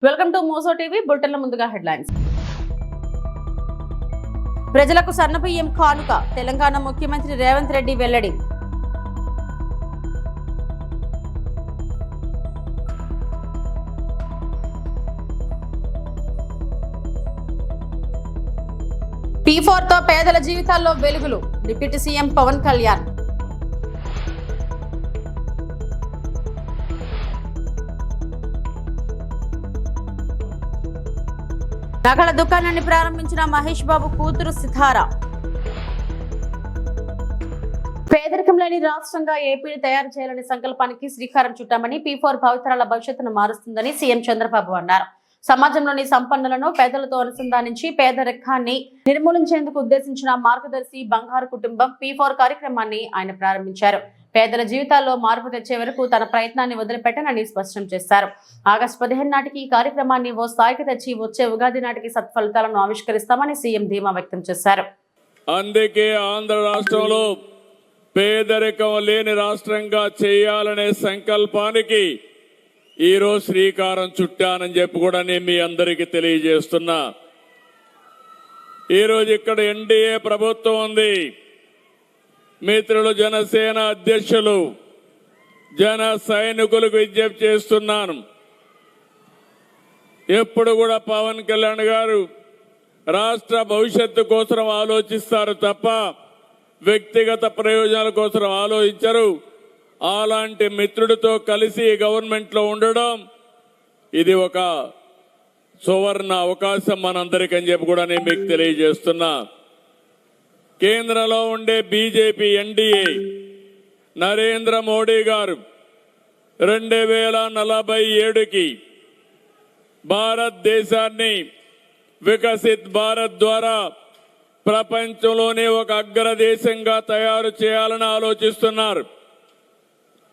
Welcome to Mojo TV. బులెటిన్ల ముందుగా headlines. ప్రజలకు సన్నబియ్యం కానుక తెలంగాణ ముఖ్యమంత్రి రేవంత్ రెడ్డి వెల్లడి. P4 తో పేదల జీవితాల్లో వెలుగులు డిప్యూటీ సీఎం పవన్ కళ్యాణ్. నగల దుకాణాన్ని ప్రారంభించిన మహేష్ బాబు కూతురు సితారా. పేదరికం లేని రాష్ట్రంగా ఏపీని తయారు చేయాలనే సంకల్పానికి శ్రీకారం చుట్టామని P4 భావితరాల భవిష్యత్తును మారుస్తుందని సీఎం చంద్రబాబు అన్నారు. సమాజంలోని సంపన్నులను పేదలతో అనుసంధానించి పేదరికాన్ని నిర్మూలించేందుకు ఉద్దేశించిన మార్గదర్శి బంగారు కుటుంబం P4 కార్యక్రమాన్ని ఆయన ప్రారంభించారు. పేదల జీవితాల్లో మార్పు తెచ్చే వరకు తన ప్రయత్నాన్ని వదిలిపెట్టనని స్పష్టం చేశారు. ఆగస్టు 15 నాటికి ఈ కార్యక్రమాన్ని ఓ స్థాయికి తెచ్చి వచ్చే ఉగాది నాటికి సత్ఫలితాలను ఆవిష్కరిస్తామని సీఎం ధీమా వ్యక్తం చేశారు. అందుకే ఆంధ్ర రాష్ట్రంలో పేదరికం లేని రాష్ట్రంగా చేయాలనే సంకల్పానికి ఈరోజు శ్రీకారం చుట్టానని చెప్పి కూడా నేను మీ అందరికీ తెలియజేస్తున్నా. ఈరోజు ఇక్కడ ఎన్డీఏ ప్రభుత్వం ఉంది. మిత్రులు జనసేన అధ్యక్షులు జన సైనికులకు విజ్ఞప్తి చేస్తున్నాను. ఎప్పుడు కూడా పవన్ కళ్యాణ్ గారు రాష్ట్ర భవిష్యత్తు కోసం ఆలోచిస్తారు తప్ప వ్యక్తిగత ప్రయోజనాల కోసం ఆలోచించరు. అలాంటి మిత్రుడితో కలిసి గవర్నమెంట్ లో ఉండడం ఇది ఒక సువర్ణ అవకాశం మనందరికని చెప్పి కూడా నేను మీకు తెలియజేస్తున్నా. కేంద్రంలో ఉండే బీజేపీ ఎన్డీఏ నరేంద్ర మోడీ గారు 2047కి భారతదేశాన్ని వికసిత్ భారత్ ద్వారా ప్రపంచంలోనే ఒక అగ్రదేశంగా తయారు చేయాలని ఆలోచిస్తున్నారు.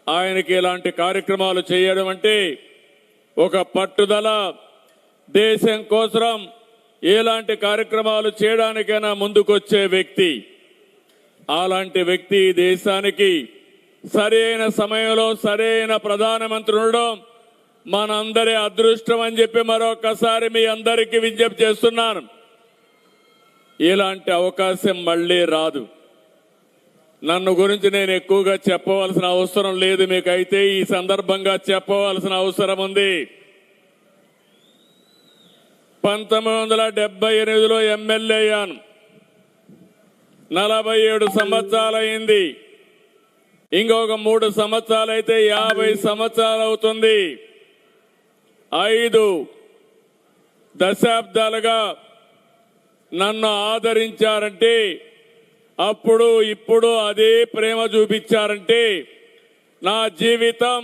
ఆయనకి ఇలాంటి కార్యక్రమాలు చేయడం అంటే ఒక పట్టుదల. దేశం కోసం ఎలాంటి కార్యక్రమాలు చేయడానికైనా ముందుకొచ్చే వ్యక్తి. అలాంటి వ్యక్తి దేశానికి సరైన సమయంలో సరైన ప్రధానమంత్రి ఉండడం మనందరి అదృష్టం అని చెప్పి మరొకసారి మీ అందరికీ విజ్ఞప్తి చేస్తున్నాను. ఇలాంటి అవకాశం మళ్లీ రాదు. నన్ను గురించి నేను ఎక్కువగా చెప్పవలసిన అవసరం లేదు. మీకైతే ఈ సందర్భంగా చెప్పవలసిన అవసరం ఉంది. 1978లో ఎమ్మెల్యే అయ్యాను. 47 సంవత్సరాలైంది. ఇంకొక 3 సంవత్సరాలైతే 50 సంవత్సరాలు అవుతుంది. 5 దశాబ్దాలుగా నన్ను ఆదరించారంటే, అప్పుడు ఇప్పుడు అదే ప్రేమ చూపించారంటే నా జీవితం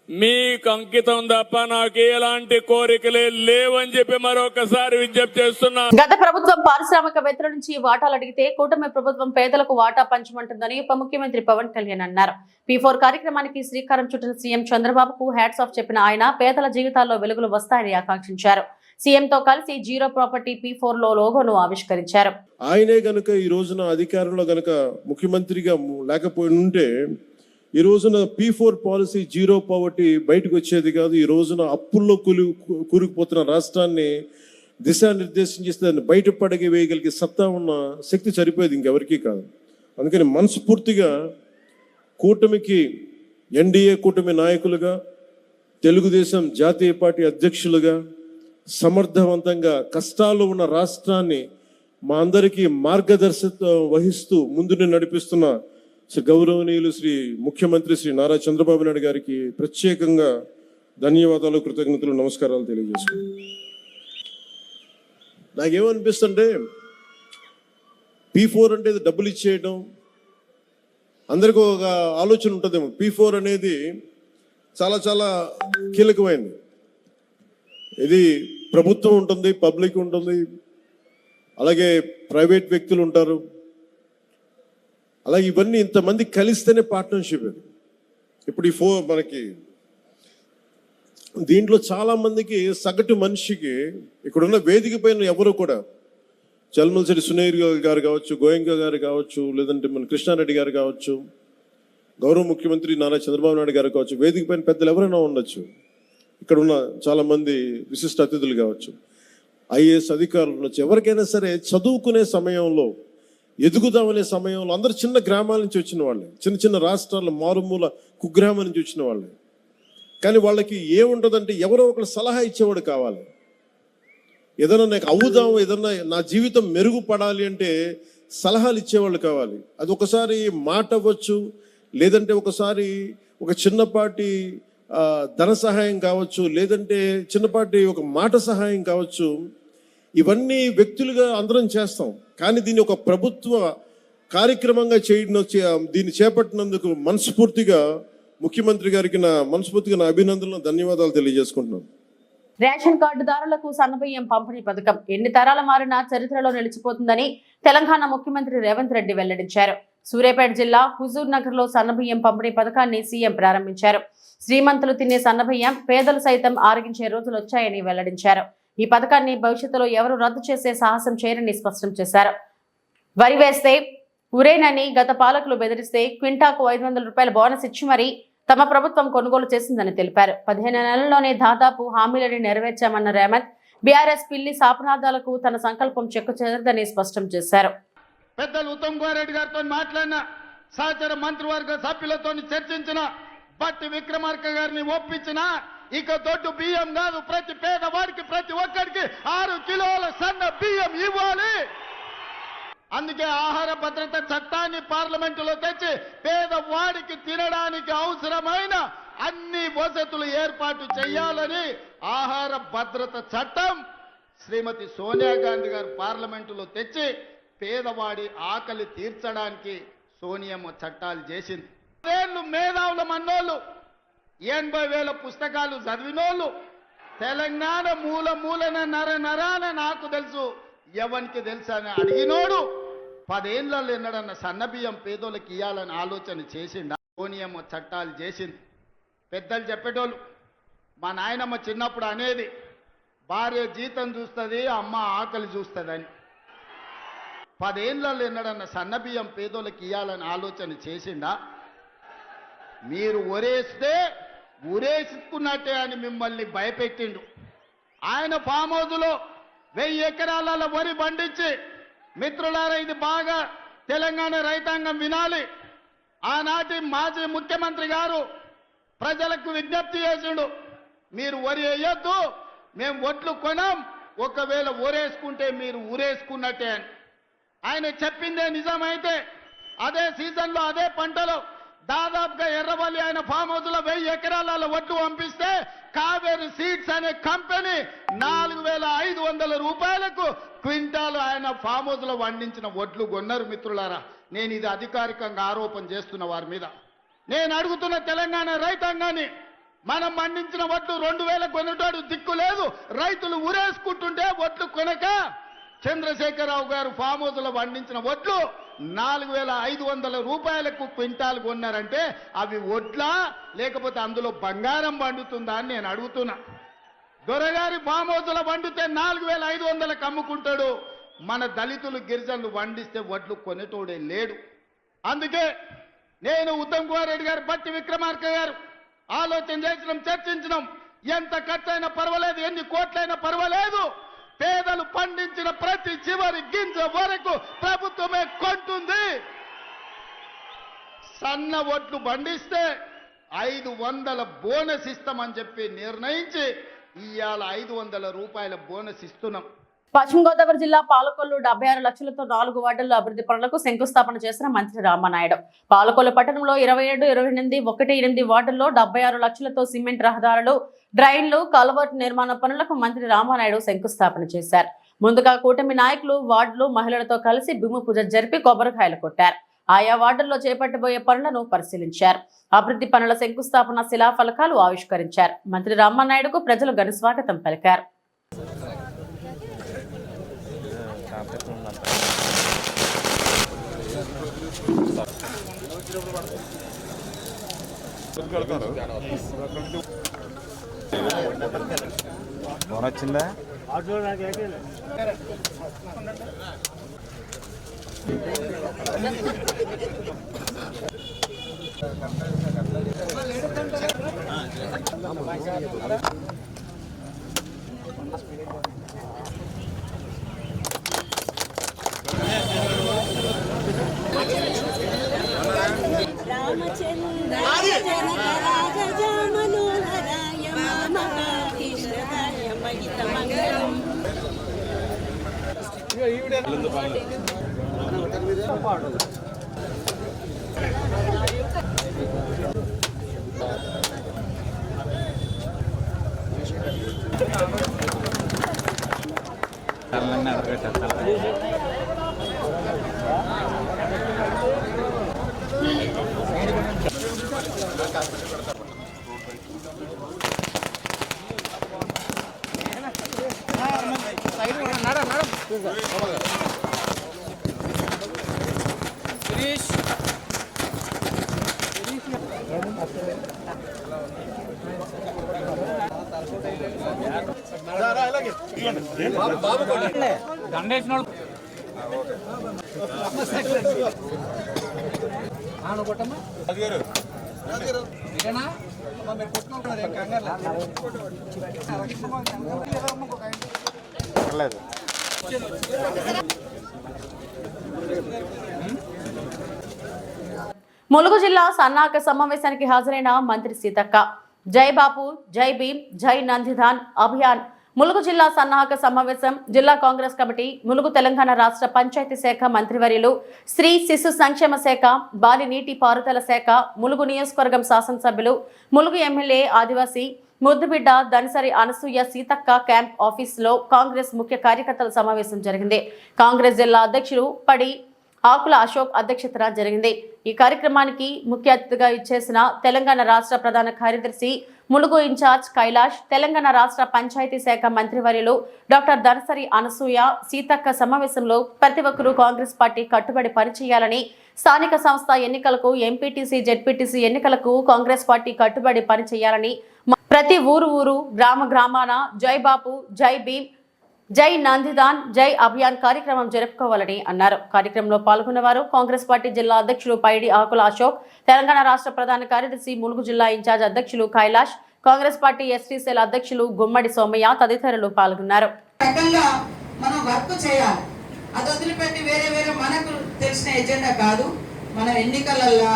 మీకు అంకితం తప్ప నాకు ఎలాంటి కోరికలే లేవని చెప్పి మరొకసారి విజ్ఞప్తి చేస్తున్నా. గత ప్రభుత్వం పారిశ్రామికవేత్తల నుంచి వాటాలు అడిగితే కూటమి ప్రభుత్వం పేదలకు వాటా పంచమంటుందని ఉప ముఖ్యమంత్రి పవన్ కళ్యాణ్ అన్నారు. P4 కార్యక్రమానికి శ్రీకారం చుట్టిన సీఎం చంద్రబాబుకు హ్యాట్స్ ఆఫ్ చెప్పిన ఆయన పేదల జీవితాల్లో వెలుగులు వస్తాయని ఆకాంక్షించారు. సీఎంతో కలిసి జీరో ప్రాపర్టీ P4 లో లోగోను ఆవిష్కరించారు. ఆయనే గనుక ఈ రోజున అధికారంలో గనుక ముఖ్యమంత్రిగా లేకపోయి ఉంటే ఈ రోజున P4 పాలసీ జీరో పావర్టీ బయటకు వచ్చేది కాదు. ఈ రోజున అప్పుల్లో కూరుకుపోతున్న రాష్ట్రాన్ని దిశానిర్దేశం చేస్తే దాన్ని బయటపడగి వేయగలిగే సత్తా ఉన్న శక్తి సరిపోయేది ఇంకెవరికీ కాదు. అందుకని మనస్ఫూర్తిగా కూటమికి ఎన్డీఏ కూటమి నాయకులుగా, తెలుగుదేశం జాతీయ పార్టీ అధ్యక్షులుగా సమర్థవంతంగా కష్టాల్లో ఉన్న రాష్ట్రాన్ని మా అందరికీ మార్గదర్శకత్వం వహిస్తూ ముందుని నడిపిస్తున్న శ్రీ గౌరవనీయులు శ్రీ ముఖ్యమంత్రి శ్రీ నారా చంద్రబాబు నాయుడు గారికి ప్రత్యేకంగా ధన్యవాదాలు, కృతజ్ఞతలు, నమస్కారాలు తెలియజేసుకుంటాను. నాకేమనిపిస్తుంటే P4 అంటే డబ్బులు ఇచ్చేయడం, అందరికీ ఒక ఆలోచన ఉంటుందేమో. P4 అనేది చాలా చాలా కీలకమైనది. ఇది ప్రభుత్వం ఉంటుంది, పబ్లిక్ ఉంటుంది, అలాగే ప్రైవేట్ వ్యక్తులు ఉంటారు. అలాగే ఇవన్నీ ఇంతమంది కలిస్తేనే పార్ట్నర్షిప్. ఇది ఇప్పుడు మనకి దీంట్లో చాలా మందికి సగటు మనిషికి ఇక్కడున్న వేదిక పైన ఎవరు కూడా చల్మలశెట్టి సునీర్ గారు కావచ్చు, గోయంక గారు కావచ్చు, లేదంటే మన కృష్ణారెడ్డి గారు కావచ్చు, గౌరవ ముఖ్యమంత్రి నారా చంద్రబాబు నాయుడు గారు కావచ్చు, వేదిక పైన పెద్దలు ఎవరైనా ఉండొచ్చు. ఇక్కడ ఉన్న చాలామంది విశిష్ట అతిథులు కావచ్చు, ఐఏఎస్ అధికారులు ఉండొచ్చు, ఎవరికైనా సరే చదువుకునే సమయంలో, ఎదుగుదామనే సమయంలో అందరూ చిన్న గ్రామాల నుంచి వచ్చిన వాళ్ళే, చిన్న చిన్న రాష్ట్రాల మారుమూల కుగ్రామం నుంచి వచ్చిన వాళ్ళే. కానీ వాళ్ళకి ఏముంటుందంటే ఎవరో ఒకరు సలహా ఇచ్చేవాడు కావాలి. ఏదైనా నాకు అవుదాం, ఏదన్నా నా జీవితం మెరుగుపడాలి అంటే సలహాలు ఇచ్చేవాళ్ళు కావాలి. అది ఒకసారి మాట అవ్వచ్చు, లేదంటే ఒకసారి ఒక చిన్నపాటి ధన సహాయం కావచ్చు, లేదంటే చిన్నపాటి ఒక మాట సహాయం కావచ్చు. ఇవన్నీ వ్యక్తులుగా అందరం చేస్తాం. కానీ దీన్ని ఒక ప్రభుత్వ కార్యక్రమంగా దీన్ని చేపట్టినందుకు మనస్ఫూర్తిగా ముఖ్యమంత్రి గారికి నా అభినందనలు, ధన్యవాదాలు తెలియజేసుకుంటున్నాను. రేషన్ కార్డుదారులకు సన్నబియ్యం పంపిణీ పథకం ఎన్ని తరాల మారినా చరిత్రలో నిలిచిపోతుందని తెలంగాణ ముఖ్యమంత్రి రేవంత్ రెడ్డి వెల్లడించారు. సూర్యాపేట జిల్లా హుజూర్ నగర్ లో సన్నబియ్యం పంపిణీ పథకాన్ని సీఎం ప్రారంభించారు. శ్రీమంతులు తినే సన్నబియ్యం పేదలు సైతం ఆరగించే రోజులు వచ్చాయని వెల్లడించారు. ఈ పథకాన్ని భవిష్యత్తులో ఎవరు రద్దు చేసే సాహసం చేయరని స్పష్టం చేశారు. వరి వేస్తే ఉరేనని గత పాలకులు బెదిరిస్తే క్వింటాకు 500 రూపాయల బోనస్ ఇచ్చి మరీ తమ ప్రభుత్వం కొనుగోలు చేసిందని తెలిపారు. 15 నెలల్లోనే దాదాపు హామీలను నెరవేర్చామన్న రేవంత్ బీఆర్ఎస్ పిల్లి శాపనార్థాలకు తన సంకల్పం చెక్కు చెదరదని స్పష్టం చేశారు. పెద్దలు ఉత్తమ్ కుమార్ రెడ్డి గారితో మాట్లాడిన, సహచర మంత్రివర్గ సభ్యులతో చర్చించిన, బట్టి విక్రమార్క గారిని ఒప్పించిన, ఇక దొడ్డు బియ్యం కాదు, ప్రతి పేదవాడికి ప్రతి ఒక్కరికి 6 కిలోల సన్న బియ్యం ఇవ్వాలి. అందుకే ఆహార భద్రత చట్టాన్ని పార్లమెంటులో తెచ్చి పేదవాడికి తినడానికి అవసరమైన అన్ని వసతులు ఏర్పాటు చేయాలని ఆహార భద్రత చట్టం శ్రీమతి సోనియా గాంధీ గారు పార్లమెంటులో తెచ్చి పేదవాడి ఆకలి తీర్చడానికి సోనియమ్మ చట్టాలు చేసింది. ఏళ్ళు మేధావుల మన్నోళ్ళు, 80,000 పుస్తకాలు చదివినోళ్ళు, తెలంగాణ మూల మూలన నరాన నాకు తెలుసు ఎవరికి తెలుసు అని అడిగినోడు 10 ఏళ్ళలో ఎన్నడన్న సన్నబియ్యం పేదోళ్ళకి ఇవ్వాలని ఆలోచన చేసిండు. సోనియమ్మ చట్టాలు చేసింది. పెద్దలు చెప్పేటోళ్ళు, మా నాయనమ్మ చిన్నప్పుడు అనేది, భార్య జీతం చూస్తుంది, అమ్మ ఆకలి చూస్తుందని. 10 ఏళ్ళలో ఎన్నడన్న సన్నబియ్యం పేదోళ్ళకి ఇవ్వాలని ఆలోచన చేసిండా? మీరు ఒరేస్తే ఉరేసుకున్నట్టే అని మిమ్మల్ని భయపెట్టిండు. ఆయన ఫామ్ హౌస్లో 1000 ఎకరాల వరి పండించి, మిత్రులారా ఇది బాగా తెలంగాణ రైతాంగం వినాలి, ఆనాటి మాజీ ముఖ్యమంత్రి గారు ప్రజలకు విజ్ఞప్తి చేసిండు, మీరు వరి వేయొద్దు, మేము ఒట్లు కొనం, ఒకవేళ ఊరేసుకుంటే మీరు ఊరేసుకున్నట్టే అని. ఆయన చెప్పిందే నిజమైతే అదే సీజన్లో అదే పంటలో దాదాపుగా ఎర్రవల్లి ఆయన ఫామ్ హౌస్లో 1000 ఎకరాల ఒట్లు పంపిస్తే కావేరి సీడ్స్ అనే కంపెనీ 4,500 రూపాయలకు క్వింటాలు ఆయన ఫామ్ హౌస్లో పండించిన ఒట్లు కొన్నారు. మిత్రులారా, నేను ఇది అధికారికంగా ఆరోపణ చేస్తున్న వారి మీద. నేను అడుగుతున్న తెలంగాణ రైతాంగాన్ని, మనం పండించిన ఒట్లు 2,000 కొనేటోడు దిక్కు లేదు, రైతులు ఊరేసుకుంటుంటే ఒట్లు కొనక చంద్రశేఖరరావు గారు ఫామ్ హౌస్లో పండించిన ఒట్లు 4,500 రూపాయలకు క్వింటాల్ కొన్నారంటే అవి ఒడ్లా లేకపోతే అందులో బంగారం పండుతుందా అని నేను అడుగుతున్నా. దొరగారి ఫామ్ హౌస్లో పండితే 4,500కు అమ్ముకుంటాడు, మన దళితులు గిరిజనులు పండిస్తే వడ్లు కొనేటోడే లేడు. అందుకే నేను ఉత్తమ్ కుమార్ రెడ్డి గారు, బట్టి విక్రమార్క గారు ఆలోచన చేసినాం, చర్చించినాం. ఎంత ఖర్చైనా పర్వాలేదు, ఎన్ని కోట్లైనా పర్వాలేదు, పేదలు పండించిన ప్రతి చివరి గింజ వరకు ప్రభుత్వమే కొంటుంది. సన్న ఒట్లు పండిస్తే 500 బోనస్ ఇస్తామని చెప్పి నిర్ణయించి ఇవాళ 500 రూపాయల బోనస్ ఇస్తున్నాం. పశ్చిమ గోదావరి జిల్లా పాలకొల్లు 76 లక్షలతో 4 వార్డుల్లో అభివృద్ధి పనులకు శంకుస్థాపన చేసిన మంత్రి రామనాయుడు. పాలకొల్లు పట్టణంలో 27, 28, 18 వార్డుల్లో 76 లక్షలతో సిమెంట్ రహదారులు, డ్రైన్లు, కల్వర్ట్ నిర్మాణ పనులకు మంత్రి రామనాయుడు శంకుస్థాపన చేశారు. ముందుగా కూటమి నాయకులు వార్డులు మహిళలతో కలిసి భూమి పూజ జరిపి కొబ్బరికాయలు కొట్టారు. ఆయా వార్డుల్లో చేపట్టబోయే పనులను పరిశీలించారు. అభివృద్ధి పనుల శంకుస్థాపన శిలాఫలకాలు ఆవిష్కరించారు. మంత్రి రామనాయుడుకు ప్రజలు ఘన స్వాగతం పలికారు. వచ్చిందా ములుగు జిల్లా సన్నాహక సమావేశానికి హాజరైన మంత్రి సీతక్క జై బాపు, జై భీమ్, జై నందిధాన్ అభియాన్ ములుగు జిల్లా సన్నాహక సమావేశం జిల్లా కాంగ్రెస్ కమిటీ, ములుగు తెలంగాణ రాష్ట్ర పంచాయతీ శాఖ మంత్రివర్యులు, స్త్రీ శిశు సంక్షేమ శాఖ, బాలి నీటి పారుదల శాఖ, ములుగు నియోజకవర్గం శాసనసభ్యులు, ములుగు ఎమ్మెల్యే ఆదివాసీ ముద్దుబిడ్డ దనిసరి అనసూయ సీతక్క క్యాంప్ ఆఫీసులో కాంగ్రెస్ ముఖ్య కార్యకర్తల సమావేశం జరిగింది. కాంగ్రెస్ జిల్లా అధ్యక్షుడు పడి ఆకుల అశోక్ అధ్యక్షతన జరిగింది. ఈ కార్యక్రమానికి ముఖ్య అతిథిగా ఇచ్చేసిన తెలంగాణ రాష్ట్ర ప్రధాన కార్యదర్శి, ములుగు ఇన్ఛార్జ్ కైలాష్, తెలంగాణ రాష్ట్ర పంచాయతీ శాఖ మంత్రివర్యులు డాక్టర్ దనసరి అనసూయ సీతక్క సమావేశంలో ప్రతి ఒక్కరూ కాంగ్రెస్ పార్టీ కట్టుబడి పనిచేయాలని, స్థానిక సంస్థ ఎన్నికలకు, ఎంపీటీసీ, జెడ్పీటీసీ ఎన్నికలకు కాంగ్రెస్ పార్టీ కట్టుబడి పనిచేయాలని, ప్రతి ఊరు గ్రామ గ్రామాన జై బాపు, జై భీమ్, జై నందిదాన్, జై అభియాన్ కార్యక్రమం జరుపుకోవాలని అన్నారు. కార్యక్రమంలో పాల్గొన్నవారు కాంగ్రెస్ పార్టీ జిల్లా అధ్యక్షులు పైడి ఆకుల అశోక్, తెలంగాణ రాష్ట్ర ప్రధాన కార్యదర్శి, ములుగు జిల్లా ఇన్ఛార్జ్ అధ్యక్షులు Kailash, Congress party ST cell అధ్యక్షులు గుమ్మడి సోమయ్య తదితరులు పాల్గొన్నారు. మనం వర్క్ చేయాలి, అది వదిలిపెట్టి వేరే వేరే మనకు తెలిసిన ఎజెండా కాదు. మన ఎన్నికలలో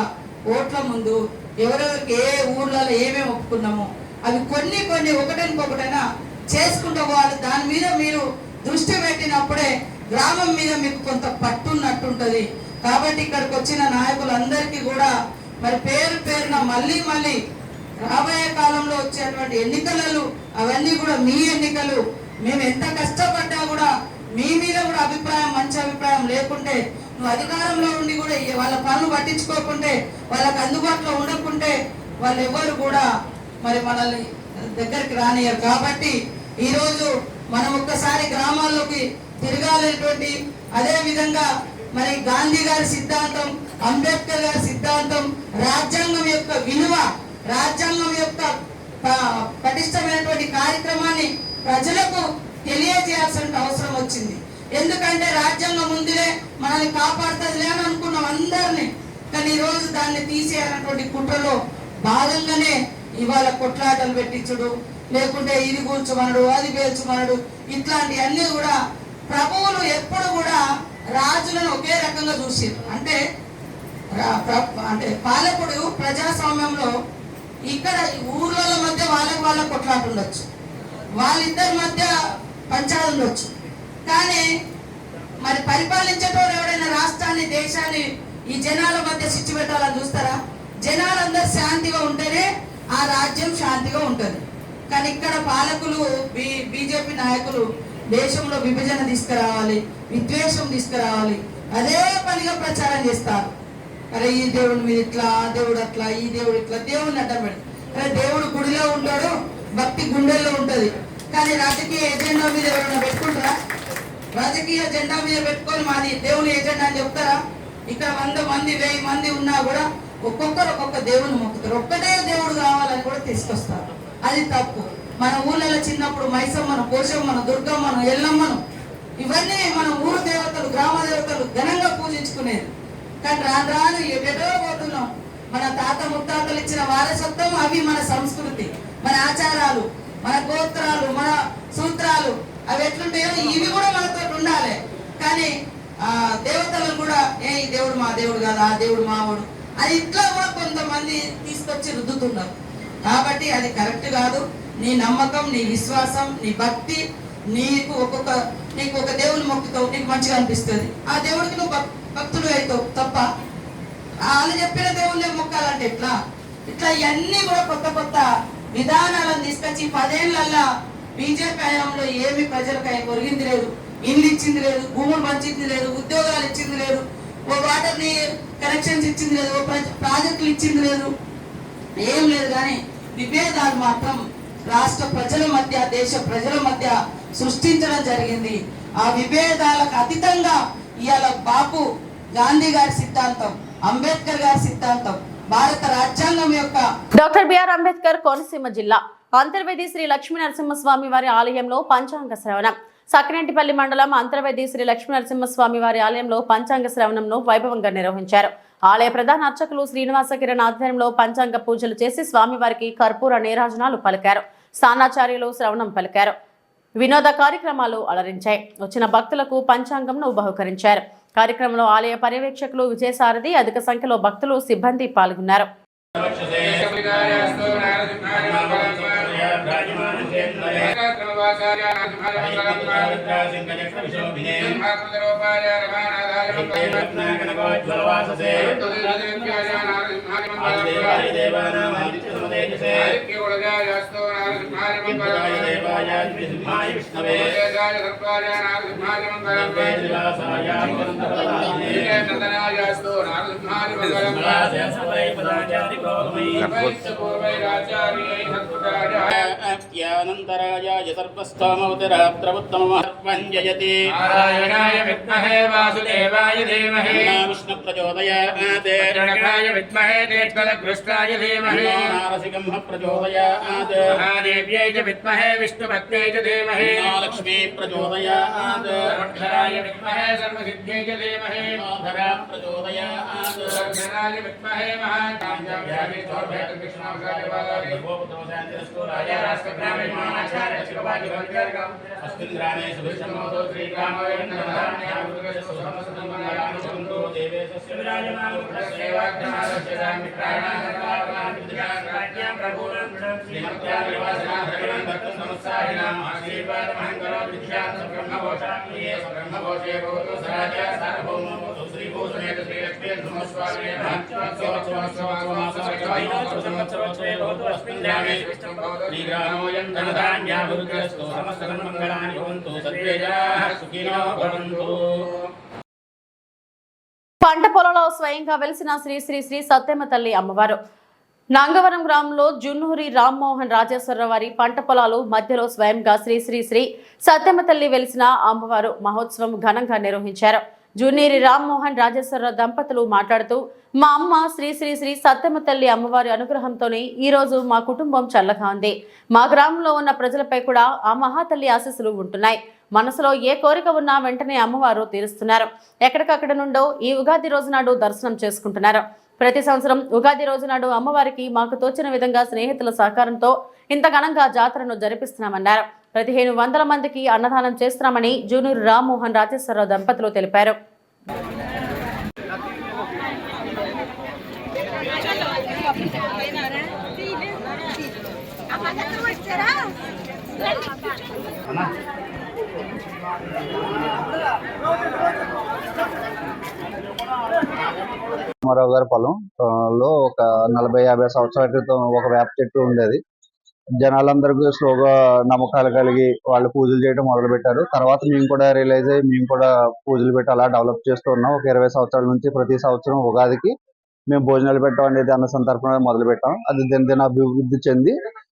ఓట్ల ముందు ఎవరెవరికి ఏ ఊర్లలో ఏమేమి ఒప్పుకున్నామో అవి కొన్ని ఒకటైనా చేసుకుంటూ పోవాలి. దాని మీద మీరు దృష్టి పెట్టినప్పుడే గ్రామం మీద మీకు కొంత పట్టున్నట్టుంటది. కాబట్టి ఇక్కడికి వచ్చిన నాయకులందరికీ కూడా మరి పేరున మళ్ళీ రాబోయే కాలంలో వచ్చేటువంటి ఎన్నికలు అవన్నీ కూడా మీ ఎన్నికలు. మేము ఎంత కష్టపడ్డా కూడా మీ మీద కూడా మంచి అభిప్రాయం లేకుంటే, నువ్వు అధికారంలో ఉండి కూడా వాళ్ళ పనులు పట్టించుకోకుంటే, వాళ్ళకి అందుబాటులో ఉండకుంటే వాళ్ళు ఎవరు కూడా మరి మనల్ని దగ్గరికి రానియరు. కాబట్టి ఈరోజు మనం ఒక్కసారి గ్రామాల్లోకి తిరగాలనేటువంటి, అదే విధంగా మరి గాంధీ గారి సిద్ధాంతం, అంబేద్కర్ గారి సిద్ధాంతం, రాజ్యాంగం యొక్క విలువ, రాజ్యాంగం యొక్క పటిష్టమైనటువంటి కార్యక్రమాన్ని ప్రజలకు తెలియజేయాల్సిన అవసరం వచ్చింది. ఎందుకంటే రాజ్యాంగం ముందులే మనల్ని కాపాడుతుందిలే అని అనుకున్నాం అందరినీ. కానీ ఈరోజు దాన్ని తీసేయాలన్నటువంటి కుట్రలో భాగంగానే ఇవాళ కొట్లాటలు పెట్టించుడు, లేకుంటే ఇది కూల్చమనడు, అది పేల్చమనడు, ఇట్లాంటివన్నీ కూడా ప్రభువులు ఎప్పుడు కూడా రాజులను ఒకే రకంగా చూసారు. అంటే పాలకుడు ప్రజాస్వామ్యంలో ఇక్కడ ఊర్ల మధ్య వాళ్ళ కొట్లాట ఉండొచ్చు, వాళ్ళిద్దరి మధ్య పంచాయతీ ఉండొచ్చు. కానీ మరి పరిపాలించేటోడు ఎవరైనా రాష్ట్రాన్ని, దేశాన్ని ఈ జనాల మధ్య శిక్ష పెట్టాలని చూస్తారా? జనాలందరూ శాంతిగా ఉంటేనే ఆ రాజ్యం శాంతిగా ఉంటుంది. కానీ ఇక్కడ పాలకులు, బీజేపీ నాయకులు దేశంలో విభజన తీసుకురావాలి, విద్వేషం తీసుకురావాలి, అదే పనిగా ప్రచారం చేస్తారు. అరే ఈ దేవుడి మీద ఇట్లా, ఆ దేవుడు అట్లా, ఈ దేవుడు ఇట్లా, దేవుడిని అడ్డం పెడతారు. అరే దేవుడు గుడిలో ఉంటాడు, భక్తి గుండెల్లో ఉంటది. కానీ రాజకీయ ఎజెండా మీద ఎవరైనా పెట్టుకుంటారా? రాజకీయ జెండా మీద పెట్టుకొని మాది దేవుని ఎజెండా అని చెప్తారా? ఇక్కడ 100 మంది 1000 మంది ఉన్నా కూడా ఒక్కొక్కరు ఒక్కొక్క దేవుని మొక్కుతారు. ఒక్కటే దేవుడు కావాలని కూడా తీసుకొస్తారు. అది తప్పు. మన ఊళ్ళలో చిన్నప్పుడు మైసమ్మను, పోషమ్మను, దుర్గమ్మను, ఎల్లమ్మను, ఇవన్నీ మన ఊరు దేవతలు, గ్రామ దేవతలు ఘనంగా పూజించుకునేది. కానీ రాను ఎటో పోతున్నాం. మన తాత ముత్తాతలు ఇచ్చిన వారసత్వం, అవి మన సంస్కృతి, మన ఆచారాలు, మన గోత్రాలు, మన సూత్రాలు, అవి ఎట్లుంటాయో ఇవి కూడా మనతో ఉండాలి. కానీ దేవతలను కూడా ఈ దేవుడు మా దేవుడు కాదు, ఆ దేవుడు మావాడు అది ఇట్లా కూడా కొంతమంది తీసుకొచ్చి రుద్దుతున్నారు. కాబట్టి అది కరెక్ట్ కాదు. నీ నమ్మకం, నీ విశ్వాసం, నీ భక్తి, నీకు ఒక దేవుని మొక్కుతావు, నీకు మంచిగా అనిపిస్తుంది, ఆ దేవుడికి నువ్వు భక్తుడు అవుతావు తప్ప వాళ్ళు చెప్పిన దేవుళ్ళే మొక్కాలంటే ఎట్లా? ఇట్లా ఇవన్నీ కూడా కొత్త విధానాలను తీసుకొచ్చి 10 ఏళ్లలో బీజేపీ హయాంలో ఏమి ప్రజలకు ఒరిగింది లేదు. ఇల్లు ఇచ్చింది లేదు, భూములు పంచింది లేదు, ఉద్యోగాలు ఇచ్చింది లేదు, ఓ వాటర్ కనెక్షన్స్ ఇచ్చింది లేదు, ఓ ప్రాజెక్టులు ఇచ్చింది లేదు, ఏం లేదు. కానీ విభేదాలు మాత్రం రాష్ట్ర ప్రజల మధ్య, దేశ ప్రజల మధ్య సృష్టించడం జరిగింది. ఆ విభేదాలకు అతీతంగా ఇవాళ బాపు గాంధీ గారి సిద్ధాంతం, అంబేద్కర్ గారి సిద్ధాంతం, భారత రాజ్యాంగం యొక్క డాక్టర్ బిఆర్ అంబేద్కర్ కోనసీమ జిల్లా అంతర్వేది శ్రీ లక్ష్మీ నరసింహస్వామి వారి ఆలయంలో పంచాంగ శ్రవణం. సకినేటిపల్లి మండలం అంతర్వేది శ్రీ లక్ష్మీ నరసింహస్వామి వారి ఆలయంలో పంచాంగ శ్రవణంను వైభవంగా నిర్వహించారు. ఆలయ ప్రధాన అర్చకులు శ్రీనివాస కిరణ్ ఆధ్వర్యంలో పంచాంగ పూజలు చేసి స్వామివారికి కర్పూర నీరాజనాలు పలికారు. స్థానాచార్యులు శ్రవణం పలికారు. వినోద కార్యక్రమాలు అలరించాయి. వచ్చిన భక్తులకు పంచాంగంను బహుకరించారు. కార్యక్రమంలో ఆలయ పర్యవేక్షకులు విజయసారథి, అధిక సంఖ్యలో భక్తులు, సిబ్బంది పాల్గొన్నారు. అనంతరాయాయ సర్వస్థామవతిరాత్రవుత్తమమహత్వంజయతి నారాయణాయ విద్మహే వాసుదేవాయ ధీమహి విష్ణు ప్రచోదయాత్ గణకాయ విద్మహే తేజోకృష్ణాయ ధీమహి నారసింహ ప్రచోదయాత్ మహాదేవ్యై చ విద్మహే విష్ణుపత్న్యై చ ధీమహి లక్ష్మీ ప్రచోదయాత్ అక్షరాయ విద్మహే సర్వసిద్ధ్యై చ ధీమహి ధరా ప్రచోదయాత్ సర్వనాయ విద్మహే మహాకాంజాభ్యామి చోర్భేత కృష్ణావతార వాదారి గోపతోశాంతిరస్తోరాయ రాష్ట్రగ్రామే మానాచార్య శివబాజి వర్గర్గం అస్మిన్గ్రామే సుభిక్షమోదో శ్రీగ్రామోయంతరధాన్యామృగస్య సుసమస్తమంగళానుసంతో దేవేశస్య విరాజమానోపసేవాగ్రహారస్యరామిత్రాణాకరాజ్యాం ప్రభూరం శ్రీమత్యానివాసనాధరణం దత్తం నమస్సారిణాం ఆశీర్వాదమహంకరో విద్యాత్ బ్రహ్మఘోషాప్రియే బ్రహ్మఘోషే భవతు సరాజ్య సార్వభౌమో భవతు శ్రీభూషణేత శ్రీలక్ష్మీ నమస్వామినే సంవత్సరోత్సవే భవతు అస్మిన్ గ్రామే శ్రీగ్రామోయం ధనధాన్యాభివృద్ధిరస్తు సమస్తమంగళాని భవంతు సర్వే జనాః సుఖినో భవంతు. పంట పొలంలో స్వయంగా వెలిసిన శ్రీ శ్రీ శ్రీ సత్యమ్మ తల్లి అమ్మవారు నంగవరం గ్రామంలో జున్నూరి రామ్మోహన్ రాజేశ్వరరావు వారి పంట పొలాలు మధ్యలో స్వయంగా శ్రీ శ్రీ శ్రీ సత్యమ్మ తల్లి వెలిసిన అమ్మవారు మహోత్సవం ఘనంగా నిర్వహించారు. జున్నూరి రామ్మోహన్ రాజేశ్వరరావు దంపతులు మాట్లాడుతూ, మా అమ్మ శ్రీ శ్రీ శ్రీ సత్యమ్మ తల్లి అమ్మవారి అనుగ్రహంతోనే ఈ రోజు మా కుటుంబం చల్లగా ఉంది. మా గ్రామంలో ఉన్న ప్రజలపై కూడా ఆ మహాతల్లి ఆశీస్సులు ఉంటున్నాయి. మనసులో ఏ కోరిక ఉన్నా వెంటనే అమ్మవారు తీరుస్తున్నారు. ఎక్కడికక్కడ నుండో ఈ ఉగాది రోజు నాడు దర్శనం చేసుకుంటున్నారు. ప్రతి సంవత్సరం ఉగాది రోజు నాడు అమ్మవారికి మాకు తోచిన విధంగా స్నేహితుల సహకారంతో ఇంత ఘనంగా జాతరను జరిపిస్తున్నామన్నారు. 1500 మందికి అన్నదానం చేస్తున్నామని జూనూరు రామ్మోహన్ రాజేశ్వరరావు దంపతులు తెలిపారు. రామారావు గారి పొలంలో ఒక 40-50 సంవత్సరాల క్రితం ఒక వేప చెట్టు ఉండేది. జనాలందరికీ స్లోగా నమ్మకాలు కలిగి వాళ్ళు పూజలు చేయడం మొదలు పెట్టారు. తర్వాత మేము కూడా రియలైజ్ అయ్యి మేము కూడా పూజలు పెట్టి అలా డెవలప్ చేస్తూ ఉన్నాం. ఒక 20 సంవత్సరాల నుంచి ప్రతి సంవత్సరం ఉగాదికి మేము భోజనాలు పెట్టడం అనేది అన్న సంతర్పణ మొదలు పెట్టాం. అది దినదిన అభివృద్ధి చెంది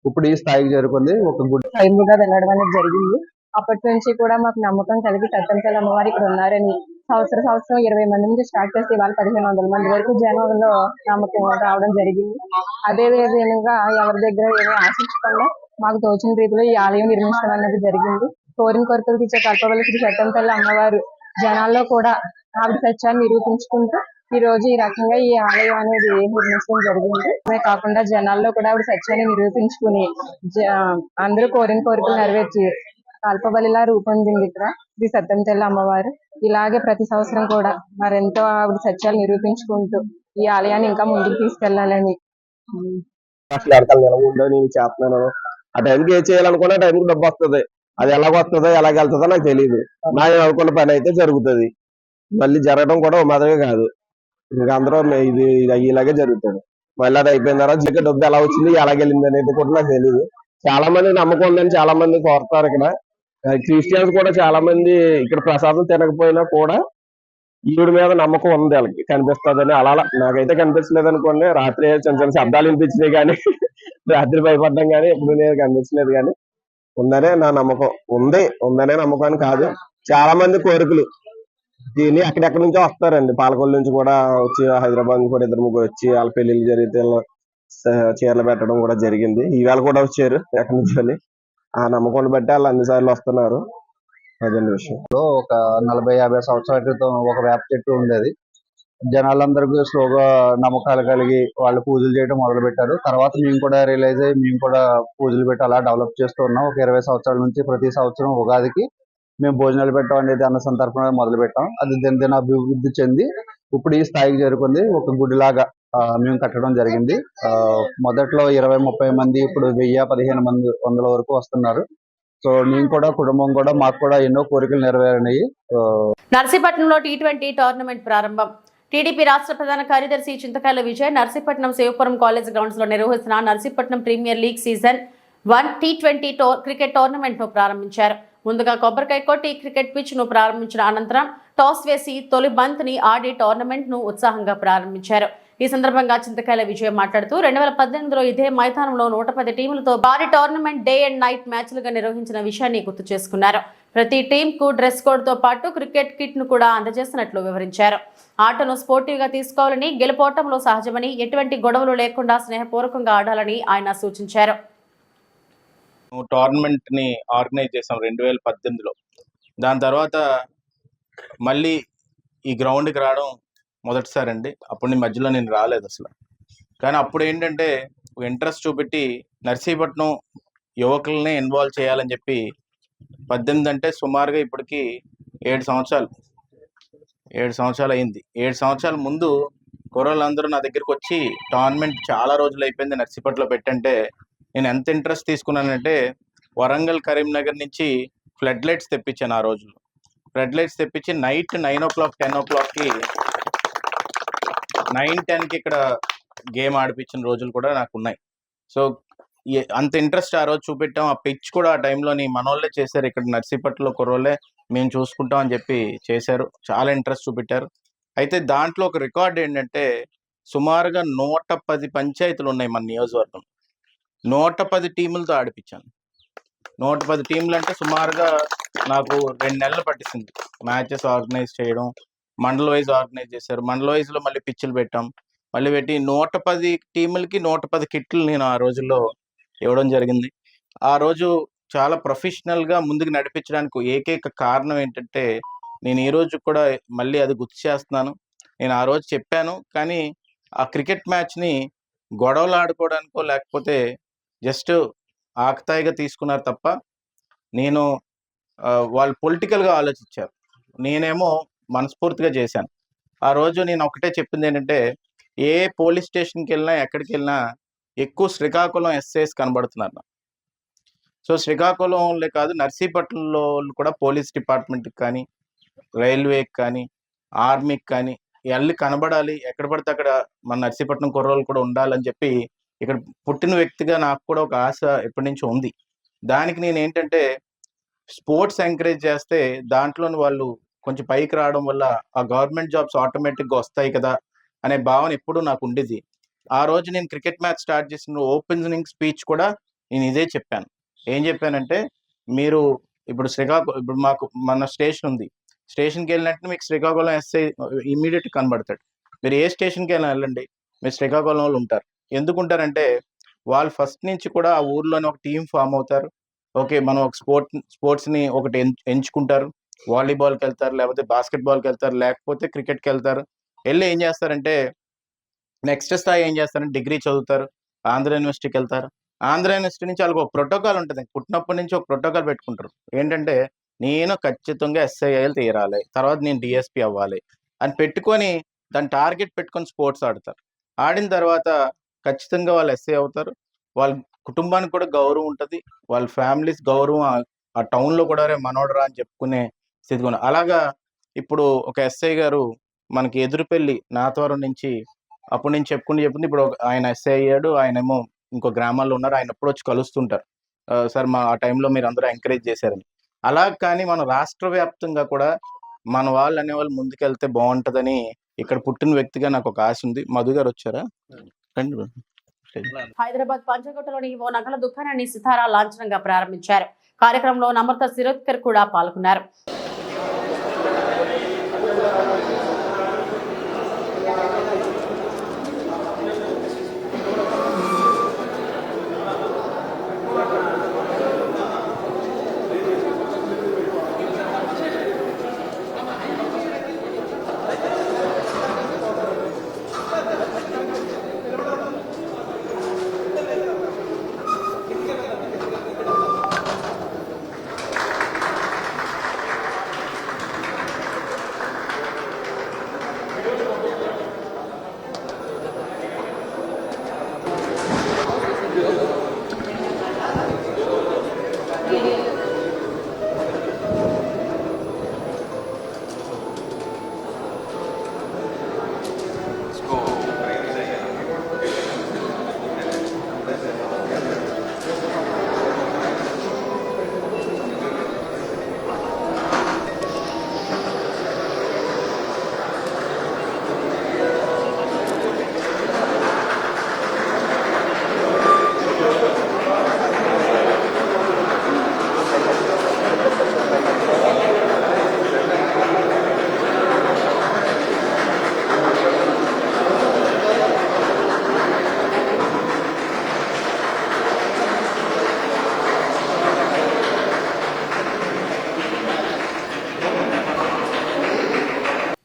ఇప్పుడు ఈ స్థాయికి చేరుకుంది. ఒక గుడి స్వయంగా వెళ్ళడం అనేది జరిగింది. అప్పటి నుంచి కూడా మాకు నమ్మకం కలిగి సత్యమ్మ అమ్మవారు ఇక్కడ ఉన్నారని సంవత్సరం 20 మంది నుంచి స్టార్ట్ చేసి ఇవాళ 1500 మంది వరకు జనంలో నమ్మకం రావడం జరిగింది. అదే విధంగా ఎవరి దగ్గర ఏమీ ఆశించకుండా మాకు తోచిన రీతిలో ఈ ఆలయం నిర్మించడం అనేది జరిగింది. కోరిన కోరికలు తీర్చే కల్పవల్లి శ్రీ సత్యమ్మ అమ్మవారు జనాల్లో కూడా ఆవిడ సత్యాన్ని నిరూపించుకుంటూ ఈ రోజు ఈ రకంగా ఈ ఆలయం అనేది నిర్మించడం జరిగింది. అదే కాకుండా జనాల్లో కూడా ఆవిడ సత్యాన్ని నిరూపించుకుని అందరూ కోరిన కోరికలు నెరవేర్చి కల్పబలిలా రూపొందింది ఇక్కడ శ్రీ సత్యంతెల్ల అమ్మవారు. ఇలాగే ప్రతి సంవత్సరం కూడా మరెంతో ఆవిడ సత్యాలు నిరూపించుకుంటూ ఈ ఆలయాన్ని ఇంకా ముందుకు తీసుకెళ్లాలని అసలు వెనకాల నిలబడి నేను చేస్తున్నాను. ఆ టైంకి ఏం చేయాలనుకున్నా టైంకి డబ్బు వస్తుంది. అది ఎలాగ వస్తుందో ఎలాగ వెళ్తుందో నాకు తెలియదు. నాకు అనుకున్న పని అయితే జరుగుతుంది. మళ్ళీ జరగడం కూడా మాత్రమే కాదు, ఇంకా అందరూ ఇది ఇలాగే జరుగుతుంది. మళ్ళీ అది అయిపోయిన తర్వాత డబ్బు ఎలా వచ్చింది ఎలాగెళ్ళింది అనేది కూడా నాకు తెలియదు. చాలా మంది నమ్మకం ఉందని చాలా మంది కోరుతారు. ఇక్కడ క్రిస్టియన్స్ కూడా చాలా మంది ఇక్కడ ప్రసాదం తినకపోయినా కూడా ఈవిడ మీద నమ్మకం ఉంది, వాళ్ళకి కనిపిస్తుందని. అలా నాకైతే కనిపించలేదు అనుకోండి. రాత్రి చిన్న చిన్న శబ్దాలు వినిపించినాయి కానీ రాత్రి భయపడ్డం కానీ ఎప్పుడు నేను కనిపించలేదు. కానీ ఉందనే నా నమ్మకం, ఉందనే నమ్మకాన్ని కాదు. చాలా మంది కోరికలు దీన్ని ఎక్కడెక్కడి నుంచో వస్తారండి. పాలకొల్లు నుంచి కూడా వచ్చి, హైదరాబాద్ నుంచి కూడా 2-3 వచ్చి వాళ్ళ పెళ్లిళ్ళు జరిగితే చీరలు పెట్టడం కూడా జరిగింది. ఈవేళ కూడా వచ్చారు ఎక్కడి నుంచి. ఆ నమ్మకాన్ని బట్టి వాళ్ళు అన్నిసార్లు వస్తున్నారు. అదండి విషయం. ఒక 40-50 సంవత్సరాల క్రితం ఒక వేప చెట్టు ఉండేది. జనాలందరికీ స్లోగా నమ్మకాలు కలిగి వాళ్ళు పూజలు చేయడం మొదలు పెట్టారు. తర్వాత మేము కూడా రియలైజ్ అయ్యి మేము కూడా పూజలు పెట్టి అలా డెవలప్ చేస్తూ ఉన్నాం. ఒక 20 సంవత్సరాల నుంచి ప్రతి సంవత్సరం ఉగాదికి మేము భోజనాలు పెట్టడం అనేది అన్న సంతర్పణ మొదలు పెట్టాం. అది దినదిన అభివృద్ధి చెంది ఇప్పుడు ఈ స్థాయికి చేరుకుంది. ఒక గుడిలాగా మేము కట్టడం జరిగింది. మొదట్లో 20-30 మంది, ఇప్పుడు 1000-15 మంది, 100 వరకు వస్తున్నారు. సో నేను కూడా కుటుంబం కూడా మాకు కూడా ఎన్నో కోరికలు నెరవేరినాయి. నర్సీపట్నంలో T20 టోర్నమెంట్ ప్రారంభం. టీడీపీ రాష్ట్ర ప్రధాన కార్యదర్శి చింతకాయల విజయ్ నర్సీపట్నం శివపురం కాలేజ్ గ్రౌండ్స్ లో నిర్వహిస్తున్న Narsipatnam premier league season 1 T20 cricket tournament ను ప్రారంభించారు. ముందుగా కొబ్బరికాయ కొట్టి క్రికెట్ పిచ్ ను ప్రారంభించిన అనంతరం టాస్ వేసి తొలి బంత్ ని ఆడి టోర్నమెంట్ ను ఉత్సాహంగా ప్రారంభించారు. ఈ సందర్భంగా చింతకాయల విజయ్ మాట్లాడుతూ 2018లో ఇదే మైదానంలో 110 టీములతో భారీ టోర్నమెంట్ డే అండ్ నైట్ మ్యాచ్లుగా నిర్వహించిన విషయాన్ని గుర్తు చేసుకున్నారు. ప్రతి టీం కు డ్రెస్ కోడ్ తో పాటు క్రికెట్ కిట్ ను కూడా అందజేస్తున్నట్లు వివరించారు. ఆటను స్పోర్టివ్ గా తీసుకోవాలని, గెలుపోవటంలో సహజమని, ఎటువంటి గొడవలు లేకుండా స్నేహపూర్వకంగా ఆడాలని ఆయన సూచించారు. టోర్నమెంట్ ని ఆర్గనైజ్ చేసాం 2018లో. దాని తర్వాత మళ్ళీ ఈ గ్రౌండ్కి రావడం మొదటిసారి అండి. అప్పుడు మధ్యలో నేను రాలేదు అసలు. కానీ అప్పుడు ఏంటంటే ఇంట్రెస్ట్ చూపెట్టి నర్సీపట్నం యువకులనే ఇన్వాల్వ్ చేయాలని చెప్పి 18 అంటే సుమారుగా ఇప్పటికి 7 సంవత్సరాలు అయింది. 7 సంవత్సరాల ముందు కుర్రోళ్ళందరూ నా దగ్గరికి వచ్చి టోర్నమెంట్ చాలా రోజులు అయిపోయింది నర్సీపట్నంలో పెట్టంటే నేను ఎంత ఇంట్రెస్ట్ తీసుకున్నానంటే వరంగల్, కరీంనగర్ నుంచి ఫ్లడ్ లైట్స్ తెప్పించాను. ఆ రోజుల్లో ఫ్లడ్ లైట్స్ తెప్పించి నైట్ 9 o'clock 10 o'clockకి 9-10కి ఇక్కడ గేమ్ ఆడిపించిన రోజులు కూడా నాకు ఉన్నాయి. సో అంత ఇంట్రెస్ట్ ఆ రోజు చూపెట్టాం. ఆ పిచ్ కూడా ఆ టైంలోని మనోళ్ళే చేశారు. ఇక్కడ నర్సీపట్నంలో కుర్రోళ్ళే మేము చూసుకుంటాం అని చెప్పి చేశారు. చాలా ఇంట్రెస్ట్ చూపెట్టారు. అయితే దాంట్లో ఒక రికార్డ్ ఏంటంటే సుమారుగా 110 పంచాయతీలు ఉన్నాయి మన నియోజకవర్గం. 110 టీములతో ఆడిపించాను. 110 టీములు అంటే సుమారుగా నాకు 2 నెలలు పట్టింది మ్యాచెస్ ఆర్గనైజ్ చేయడం. మండల్ వైజ్ ఆర్గనైజ్ చేశారు. మండల్ వైజ్లో మళ్ళీ పిచ్చులు పెట్టాం. మళ్ళీ పెట్టి 110 టీములకి 110 కిట్లు నేను ఆ రోజుల్లో ఇవ్వడం జరిగింది. ఆ రోజు చాలా ప్రొఫెషనల్గా ముందుకు నడిపించడానికి ఏకైక కారణం ఏంటంటే నేను ఈ రోజు కూడా మళ్ళీ అది గుర్తు చేస్తున్నాను. నేను ఆ రోజు చెప్పాను, కానీ ఆ క్రికెట్ మ్యాచ్ని గొడవలు ఆడుకోవడానికో లేకపోతే జస్ట్ ఆకతాయిగా తీసుకున్నారు తప్ప నేను వాళ్ళు పొలిటికల్గా ఆలోచించారు. నేనేమో మనస్ఫూర్తిగా చేశాను. ఆ రోజు నేను ఒకటే చెప్పింది ఏంటంటే ఏ పోలీస్ స్టేషన్కి వెళ్ళినా ఎక్కడికి వెళ్ళినా ఎక్కువ శ్రీకాకుళం ఎస్ఐస్ కనబడుతున్నారు. సో శ్రీకాకుళంలో కాదు నర్సీపట్నంలో కూడా పోలీస్ డిపార్ట్మెంట్కి కానీ, రైల్వేకి కానీ, ఆర్మీకి కానీ వెళ్ళి కనబడాలి. ఎక్కడ పడితే అక్కడ మన నర్సీపట్నం కుర్రోళ్ళు కూడా ఉండాలని చెప్పి ఇక్కడ పుట్టిన వ్యక్తిగా నాకు కూడా ఒక ఆశ ఎప్పటి నుంచో ఉంది. దానికి నేను ఏంటంటే స్పోర్ట్స్ ఎంకరేజ్ చేస్తే దాంట్లోని వాళ్ళు కొంచెం పైకి రావడం వల్ల ఆ గవర్నమెంట్ జాబ్స్ ఆటోమేటిక్గా వస్తాయి కదా అనే భావన ఎప్పుడు నాకు ఉండేది. ఆ రోజు నేను క్రికెట్ మ్యాచ్ స్టార్ట్ చేసిన ఓపెనింగ్ స్పీచ్ కూడా నేను ఇదే చెప్పాను. ఏం చెప్పానంటే మీరు ఇప్పుడు ఇప్పుడు మాకు మన స్టేషన్ ఉంది. స్టేషన్కి వెళ్ళినట్టు మీకు శ్రీకాకుళం ఎస్ఐ ఇమీడియట్ కనబడతాడు. మీరు ఏ స్టేషన్కి వెళ్ళండి, మీరు శ్రీకాకుళం వాళ్ళు ఉంటారు. ఎందుకు ఉంటారంటే వాళ్ళు ఫస్ట్ నుంచి కూడా ఆ ఊర్లోనే ఒక టీం ఫామ్ అవుతారు. ఓకే, మనం ఒక స్పోర్ట్స్ని ఒకటి ఎంచుకుంటారు. వాలీబాల్కి వెళ్తారు, లేకపోతే బాస్కెట్బాల్కి వెళ్తారు, లేకపోతే క్రికెట్కి వెళ్తారు. వెళ్ళి ఏం చేస్తారంటే నెక్స్ట్ స్థాయి ఏం చేస్తారంటే డిగ్రీ చదువుతారు, ఆంధ్ర యూనివర్సిటీకి వెళ్తారు. ఆంధ్ర యూనివర్సిటీ నుంచి వాళ్ళకి ఒక ప్రోటోకాల్ ఉంటుంది, పుట్టినప్పటి నుంచి ఒక ప్రోటోకాల్ పెట్టుకుంటారు. ఏంటంటే నేను ఖచ్చితంగా ఎస్ఐఎల్ తీరాలి, తర్వాత నేను డిఎస్పి అవ్వాలి అని పెట్టుకొని దాని టార్గెట్ పెట్టుకొని స్పోర్ట్స్ ఆడతారు. ఆడిన తర్వాత ఖచ్చితంగా వాళ్ళు ఎస్ఐ అవుతారు. వాళ్ళ కుటుంబానికి కూడా గౌరవం ఉంటుంది, వాళ్ళ ఫ్యామిలీస్ గౌరవం ఆ టౌన్లో కూడా రే మనోడరా అని చెప్పుకునే స్థితి కూడా. అలాగా ఇప్పుడు ఒక ఎస్ఐ గారు మనకి ఎదురుపల్లి నాతవరం నుంచి అప్పుడు నేను చెప్పుకుంటే ఇప్పుడు ఆయన ఎస్ఐ అయ్యాడు. ఆయనేమో ఇంకో గ్రామాల్లో ఉన్నారు. ఆయన ఎప్పుడు వచ్చి కలుస్తుంటారు, సార్ మా ఆ టైంలో మీరు అందరూ ఎంకరేజ్ చేశారని. అలా కానీ మన రాష్ట్ర వ్యాప్తంగా కూడా మన వాళ్ళు అనేవాళ్ళు ముందుకెళ్తే బాగుంటుందని ఇక్కడ పుట్టిన వ్యక్తిగా నాకు ఒక ఆశ ఉంది. మధు గారు వచ్చారా? హైదరాబాద్ పంచకోటలోని ఓ నగల దుకాణాన్ని సితారా లాంఛనంగా ప్రారంభించారు. కార్యక్రమంలో నమ్రత శిరోద్కర్ కూడా పాల్గొన్నారు.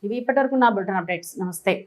ఇవి ఇప్పటివరకు నా బులెటిన్ అప్డేట్స్. నమస్తే.